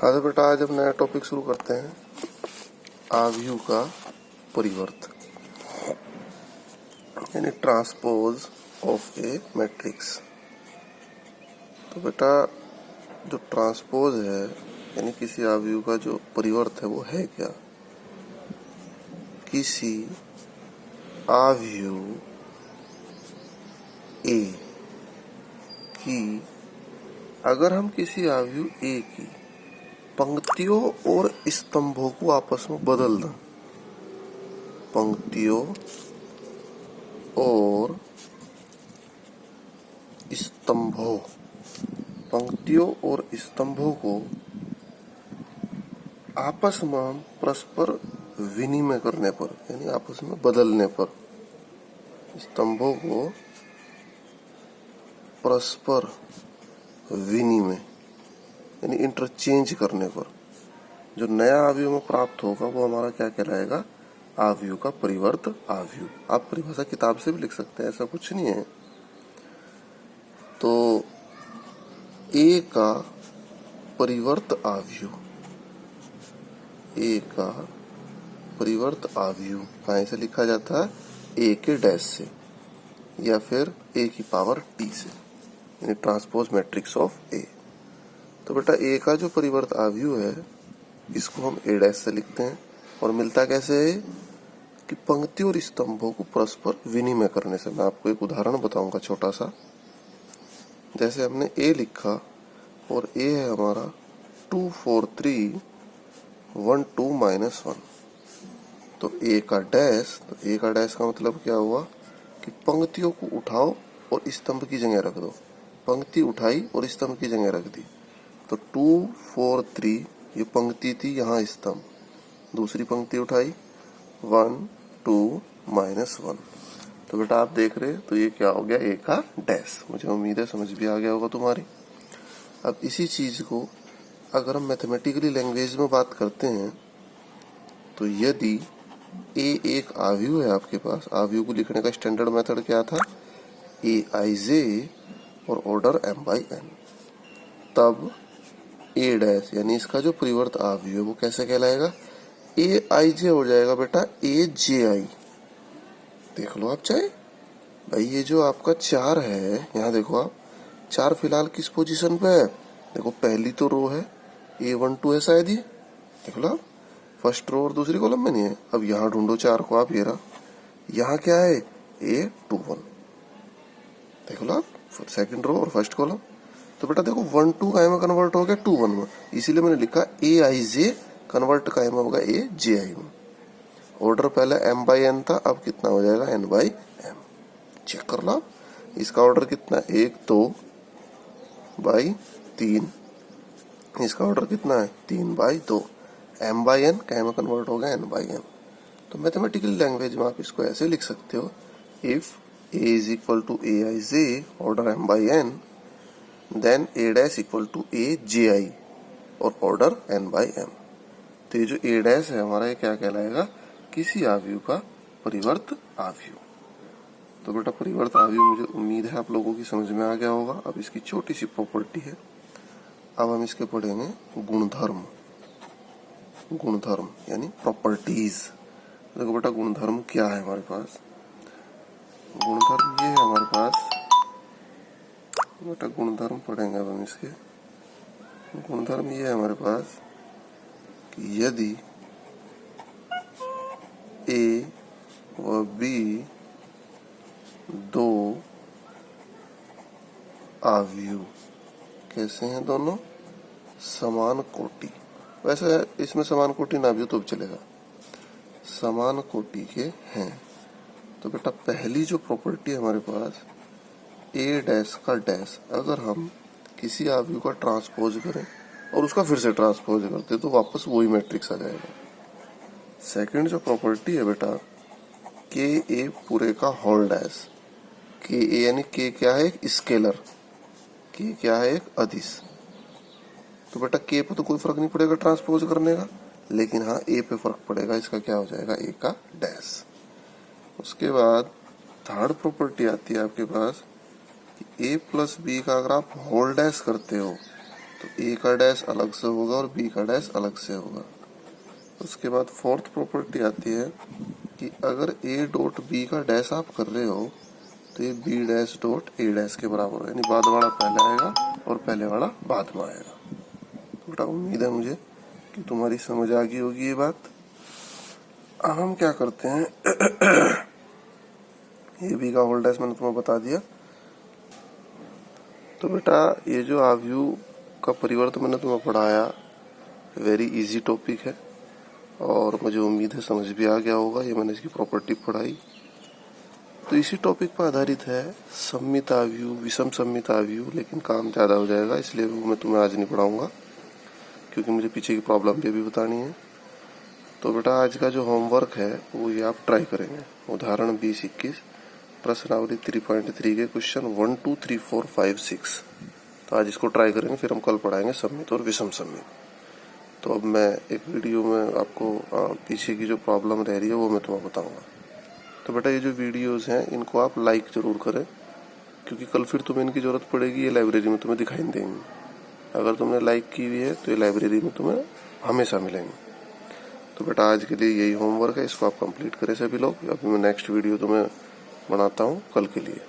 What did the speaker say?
हाँ तो बेटा आज हम नया टॉपिक शुरू करते हैं, आव्यूह का परिवर्त यानी ट्रांसपोज ऑफ ए मैट्रिक्स। तो बेटा जो ट्रांसपोज है यानी किसी आव्यूह का जो परिवर्त है वो है क्या? किसी आव्यूह ए की अगर हम किसी आव्यूह ए की पंक्तियों और स्तंभों को आपस में बदल दें, पंक्तियों और स्तंभों, पंक्तियों और स्तंभों को आपस में हम परस्पर विनिमय करने पर यानी आपस में बदलने पर, स्तंभों को परस्पर विनिमय यानी इंटरचेंज करने पर जो नया आव्यूह में प्राप्त होगा वो हमारा क्या कहलाएगा? आव्यूह का परिवर्त आव्यूह। आप परिभाषा किताब से भी लिख सकते हैं, ऐसा कुछ नहीं है। तो ए का परिवर्त आव्यूह, ए का परिवर्त आव्यूह कहाँ से लिखा जाता है? ए के डैश से या फिर ए की पावर टी से, यानी ट्रांसपोज मैट्रिक्स ऑफ ए। तो बेटा ए का जो परिवर्त आव्यूह है इसको हम ए डैश से लिखते हैं और मिलता कैसे है कि पंक्ति और स्तंभों को परस्पर विनिमय करने से। मैं आपको एक उदाहरण बताऊंगा छोटा सा। जैसे हमने ए लिखा और ए है हमारा 2 4 3 1 2 -1, तो ए का डैश, तो ए का डैश का मतलब क्या हुआ कि पंक्तियों को उठाओ और स्तंभ की जगह रख दो। पंक्ति उठाई और स्तंभ की जगह रख दी, तो 2 4 3 ये पंक्ति थी, यहाँ स्तंभ। दूसरी पंक्ति उठाई 1 2 -1, तो बेटा आप देख रहे तो ये क्या हो गया? ए का डैश। मुझे उम्मीद है समझ भी आ गया होगा तुम्हारी। अब इसी चीज को अगर हम मैथमेटिकली लैंग्वेज में बात करते हैं तो यदि ए एक आव्यूह है आपके पास, आव्यूह को लिखने का स्टैंडर्ड मेथड क्या था? ए आई जे और ऑर्डर m by n, तब ए डैश यानी इसका जो परिवर्त आव्यूह है वो कैसे कहलाएगा? ए आई जे हो जाएगा बेटा ए जे आई। देख लो आप चाहे भाई, ये जो आपका 4 है, यहाँ देखो आप 4 फिलहाल किस पोजीशन पे है? देखो पहली तो रो है A12 है शायद, ये देख लो आप, फर्स्ट रो और दूसरी कॉलम में नहीं है। अब यहाँ ढूंढो 4 को आप, ये रहा। यहाँ क्या है? A21, देख लो आप, सेकंड रो और फर्स्ट कॉलम। तो बेटा देखो 1 2 का में कन्वर्ट हो गया 2 1 में, इसीलिए मैंने लिखा ए आई जे कन्वर्ट का में होगा ए जे आई में। ऑर्डर पहले m by n था, अब कितना हो जाएगा? n by m। चेक कर लो आप, इसका ऑर्डर कितना? 1 2 by 3, इसका ऑर्डर कितना है? 3 by 2। m by n क्या में कन्वर्ट हो गया? n by m। तो मैथमेटिकल लैंग्वेज में आप इसको ऐसे लिख सकते हो, if a is equal to a i j order m by n, then a dash equal to a j i और ऑर्डर n by m। तो ये जो a डैश है हमारा, ये क्या कहलाएगा? किसी आव्यूह का परिवर्त आव्यूह। तो बेटा परिवर्त आव्यूह मुझे उम्मीद है आप लोगों की समझ में आ गया होगा। अब इसकी छोटी सी प्रॉपर्टी है, अब हम इसके पढ़ेंगे गुणधर्म। गुणधर्म यानी प्रॉपर्टीज। देखो बेटा गुणधर्म क्या है हमारे पास? गुणधर्म ये है हमारे पास बेटा, गुणधर्म पढ़ेंगे अब हम इसके। गुणधर्म ये है हमारे पास कि यदि ए व बी दो आव्यूह कैसे हैं? दोनों समान कोटि। वैसे इसमें समान कोटि ना भी हो तो भी चलेगा, समान कोटि के हैं। तो बेटा पहली जो प्रॉपर्टी है हमारे पास, ए डैश का डैश, अगर हम किसी आव्यूह का ट्रांसपोज करें और उसका फिर से ट्रांसपोज करते तो वापस वही मैट्रिक्स आ जाएगा। सेकंड जो प्रॉपर्टी है बेटा, के ए पूरे का होल डैश। के ए यानी के क्या है? एक स्केलर। के क्या है? एक अदिश। तो बेटा के पे तो कोई फर्क नहीं पड़ेगा ट्रांसपोज करने का, लेकिन हाँ ए पे फर्क पड़ेगा। इसका क्या हो जाएगा? ए का डैश। उसके बाद थर्ड प्रॉपर्टी आती है आपके पास कि ए प्लस बी का अगर आप होल डैश करते हो तो ए का डैश अलग से होगा और बी का डैश अलग से होगा। उसके बाद फोर्थ प्रॉपर्टी आती है कि अगर ए डॉट बी का डैश आप कर रहे हो तो ये B dash dot A dash के बराबर हो, यानी बाद वाला पहले आएगा और पहले वाला बाद में आएगा। तो बेटा उम्मीद है मुझे कि तुम्हारी समझ आ गई होगी ये बात। अब हम क्या करते हैं, ए बी का होल डैश मैंने तुम्हें बता दिया। तो बेटा ये जो आव्यूह का परिवर्त मैंने तुम्हें पढ़ाया, वेरी इजी टॉपिक है और मुझे उम्मीद है समझ भी आ गया होगा। ये मैंने इसकी प्रॉपर्टी पढ़ाई तो इसी टॉपिक पर आधारित है सममित आव्यूह, विषम सममित आव्यूह, लेकिन काम ज़्यादा हो जाएगा इसलिए वो मैं तुम्हें आज नहीं पढ़ाऊंगा क्योंकि मुझे पीछे की प्रॉब्लम भी अभी बतानी है। तो बेटा आज का जो होमवर्क है वो ये आप ट्राई करेंगे। उदाहरण 20-21 प्रश्नावली 3.3 के क्वेश्चन 1, 2, 3, 4, 5, 6। तो आज इसको ट्राई करेंगे, फिर हम कल पढ़ाएंगे सममित और विषम सममित। तो अब मैं एक वीडियो में आपको पीछे की जो प्रॉब्लम रह रही है वो मैं तुम्हें बताऊंगा। तो बेटा ये जो वीडियोस हैं इनको आप लाइक जरूर करें क्योंकि कल फिर तुम्हें इनकी जरूरत पड़ेगी, ये लाइब्रेरी में तुम्हें दिखाई देंगी। अगर तुमने लाइक की हुई है तो ये लाइब्रेरी में तुम्हें हमेशा मिलेंगे। तो बेटा आज के लिए यही होमवर्क है, इसको आप कंप्लीट करें सभी लोग। अभी मैं नेक्स्ट वीडियो तुम्हें बनाता हूँ कल के लिए।